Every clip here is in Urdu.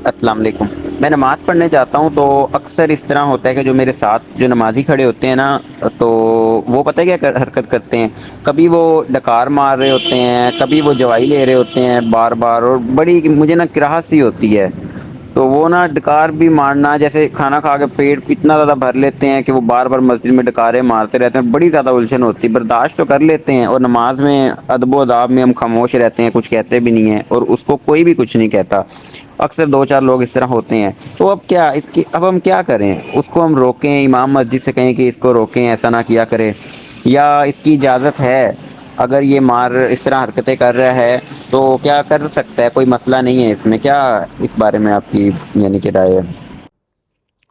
السلام علیکم۔ میں نماز پڑھنے جاتا ہوں تو اکثر اس طرح ہوتا ہے کہ جو میرے ساتھ جو نمازی کھڑے ہوتے ہیں نا، تو وہ پتہ ہے کیا حرکت کرتے ہیں؟ کبھی وہ ڈکار مار رہے ہوتے ہیں، کبھی وہ جوائی لے رہے ہوتے ہیں بار بار، اور بڑی مجھے نا کراہت سی ہوتی ہے۔ تو وہ نا ڈکار بھی مارنا، جیسے کھانا کھا کے پیٹ اتنا زیادہ بھر لیتے ہیں کہ وہ بار بار مسجد میں ڈکاریں مارتے رہتے ہیں، بڑی زیادہ الجھن ہوتی ہے۔ برداشت تو کر لیتے ہیں، اور نماز میں ادب و آداب میں ہم خاموش رہتے ہیں، کچھ کہتے بھی نہیں ہیں، اور اس کو کوئی بھی کچھ نہیں کہتا۔ اکثر دو چار لوگ اس طرح ہوتے ہیں، تو اب ہم کیا کریں؟ اس کو ہم روکیں؟ امام مسجد سے کہیں کہ اس کو روکیں، ایسا نہ کیا کرے، یا اس کی اجازت ہے؟ اگر یہ اس طرح حرکتیں کر رہا ہے تو کیا کر سکتا ہے؟ کوئی مسئلہ نہیں ہے اس میں کیا؟ اس بارے میں آپ کی یعنی کہ رائے ہے؟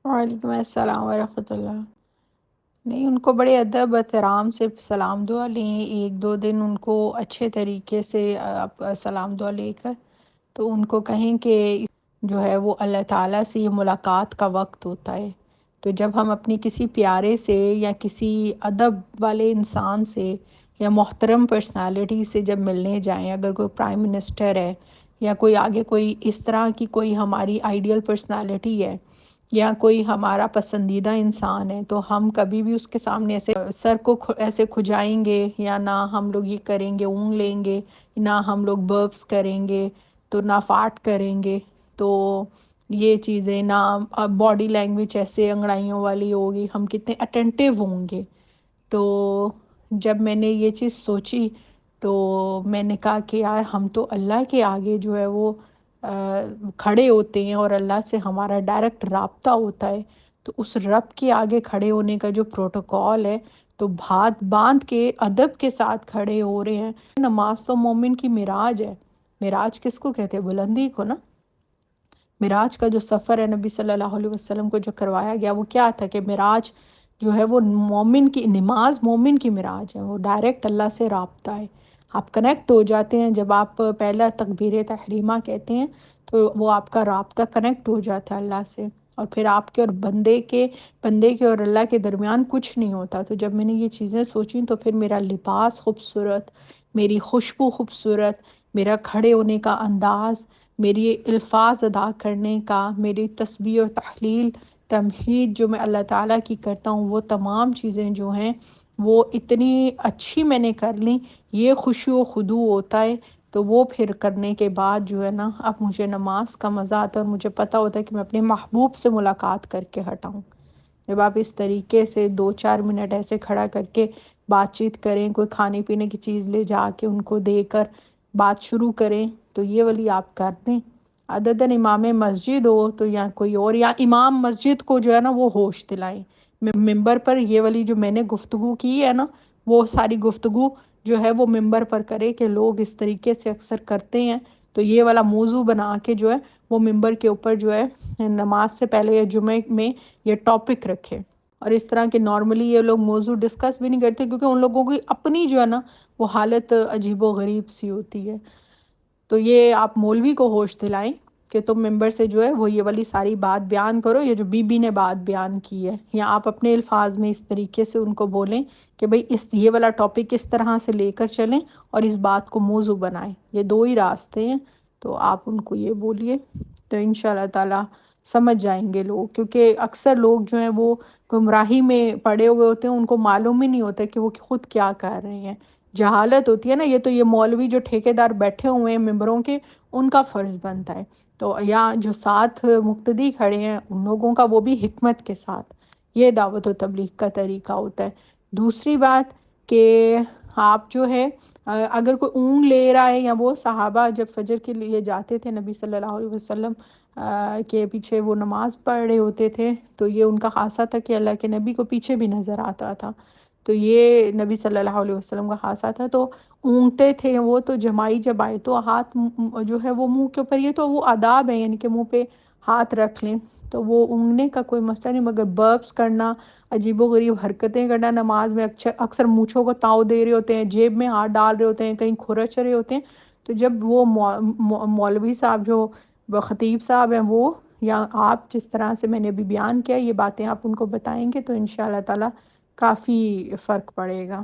وعلیکم السلام ورحمۃ اللہ۔ نہیں، ان کو بڑے ادب احترام سے سلام دعا لیں، ایک دو دن ان کو اچھے طریقے سے آپ سلام دعا لے کر تو ان کو کہیں کہ جو ہے وہ اللہ تعالیٰ سے یہ ملاقات کا وقت ہوتا ہے۔ تو جب ہم اپنی کسی پیارے سے یا کسی ادب والے انسان سے یا محترم پرسنالٹی سے جب ملنے جائیں، اگر کوئی پرائم منسٹر ہے یا کوئی آگے کوئی اس طرح کی کوئی ہماری آئیڈیل پرسنالٹی ہے یا کوئی ہمارا پسندیدہ انسان ہے، تو ہم کبھی بھی اس کے سامنے ایسے سر کو ایسے کھجائیں گے، یا نہ ہم لوگ یہ کریں گے اونگ لیں گے، نہ ہم لوگ برپس کریں گے، تو نہ فارٹ کریں گے۔ تو یہ چیزیں نہ باڈی لینگویج ایسے انگڑائیوں والی ہوگی، ہم کتنے اٹینٹیو ہوں گے۔ تو جب میں نے یہ چیز سوچی تو میں نے کہا کہ یار ہم تو اللہ کے آگے جو ہے وہ کھڑے ہوتے ہیں، اور اللہ سے ہمارا ڈائریکٹ رابطہ ہوتا ہے، تو اس رب کے آگے کھڑے ہونے کا جو پروٹوکول ہے، تو ہاتھ باندھ کے ادب کے ساتھ کھڑے ہو رہے ہیں۔ نماز تو مومن کی معراج ہے۔ معراج کس کو کہتے ہیں؟ بلندی کو نا۔ معراج کا جو سفر ہے نبی صلی اللہ علیہ وسلم کو جو کروایا گیا، وہ کیا تھا کہ معراج جو ہے وہ مومن کی نماز، مومن کی معراج ہے، وہ ڈائریکٹ اللہ سے رابطہ ہے۔ آپ کنیکٹ ہو جاتے ہیں جب آپ پہلا تکبیر تحریمہ کہتے ہیں، تو وہ آپ کا رابطہ کنیکٹ ہو جاتا ہے اللہ سے، اور پھر آپ کے اور بندے کے اور اللہ کے درمیان کچھ نہیں ہوتا۔ تو جب میں نے یہ چیزیں سوچیں تو پھر میرا لباس خوبصورت، میری خوشبو خوبصورت، میرا کھڑے ہونے کا انداز، میری الفاظ ادا کرنے کا، میری تسبیح و تحلیل تمہید جو میں اللہ تعالیٰ کی کرتا ہوں، وہ تمام چیزیں جو ہیں وہ اتنی اچھی میں نے کر لیں۔ یہ خشوع و خضوع ہوتا ہے، تو وہ پھر کرنے کے بعد جو ہے نا، اب مجھے نماز کا مزہ آتا ہے، اور مجھے پتہ ہوتا ہے کہ میں اپنے محبوب سے ملاقات کر کے ہٹاؤں۔ جب آپ اس طریقے سے دو چار منٹ ایسے کھڑا کر کے بات چیت کریں، کوئی کھانے پینے کی چیز لے جا کے ان کو دے کر بات شروع کریں، تو یہ والی آپ کر دیں۔ عددن امام مسجد ہو تو یا کوئی اور، یا امام مسجد کو جو ہے نا وہ ہوش دلائیں، ممبر پر یہ والی جو میں نے گفتگو کی ہے نا، وہ ساری گفتگو جو ہے وہ ممبر پر کرے، کہ لوگ اس طریقے سے اکثر کرتے ہیں، تو یہ والا موضوع بنا کے جو ہے وہ ممبر کے اوپر جو ہے نماز سے پہلے یا جمعے میں یہ ٹاپک رکھے۔ اور اس طرح کے نارملی یہ لوگ موضوع ڈسکس بھی نہیں کرتے، کیونکہ ان لوگوں کی اپنی جو ہے نا وہ حالت عجیب و غریب سی ہوتی ہے۔ تو یہ آپ مولوی کو ہوش دلائیں کہ تم ممبر سے جو ہے وہ یہ والی ساری بات بیان کرو، یہ جو بی بی نے بات بیان کی ہے، یا آپ اپنے الفاظ میں اس طریقے سے ان کو بولیں کہ بھئی یہ والا ٹاپک اس طرح سے لے کر چلیں، اور اس بات کو موضوع بنائیں۔ یہ دو ہی راستے ہیں، تو آپ ان کو یہ بولیے، تو انشاءاللہ تعالی سمجھ جائیں گے لوگ۔ کیونکہ اکثر لوگ جو ہیں وہ گمراہی میں پڑے ہوئے ہوتے ہیں، ان کو معلوم ہی نہیں ہوتا کہ وہ خود کیا کر رہے ہیں، جہالت ہوتی ہے نا۔ یہ مولوی جو ٹھیکیدار بیٹھے ہوئے ہیں ممبروں کے، ان کا فرض بنتا ہے، تو یا جو ساتھ مقتدی کھڑے ہیں ان لوگوں کا، وہ بھی حکمت کے ساتھ۔ یہ دعوت و تبلیغ کا طریقہ ہوتا ہے۔ دوسری بات کہ آپ جو ہے اگر کوئی اونگ لے رہا ہے، یا وہ صحابہ جب فجر کے لیے جاتے تھے نبی صلی اللہ علیہ وسلم کے پیچھے وہ نماز پڑھ رہے ہوتے تھے، تو یہ ان کا خاصہ تھا کہ اللہ کے نبی کو پیچھے بھی نظر آتا تھا، تو یہ نبی صلی اللہ علیہ وسلم کا خاصہ تھا۔ تو اونگتے تھے وہ، تو جمائی جب آئے تو ہاتھ جو ہے وہ منہ کے اوپر، یہ تو وہ آداب ہے، یعنی کہ منہ پہ ہاتھ رکھ لیں، تو وہ اونگنے کا کوئی مسئلہ نہیں۔ مگر برپس کرنا، عجیب و غریب حرکتیں کرنا نماز میں، اکثر مونچھوں کو تاؤ دے رہے ہوتے ہیں، جیب میں ہاتھ ڈال رہے ہوتے ہیں، کہیں کھرچ رہے ہوتے ہیں، تو جب وہ مولوی صاحب جو خطیب صاحب ہیں، وہ یا آپ جس طرح سے میں نے ابھی بیان کیا، یہ باتیں آپ ان کو بتائیں گے تو انشاءاللہ تعالی کافی فرق پڑے گا۔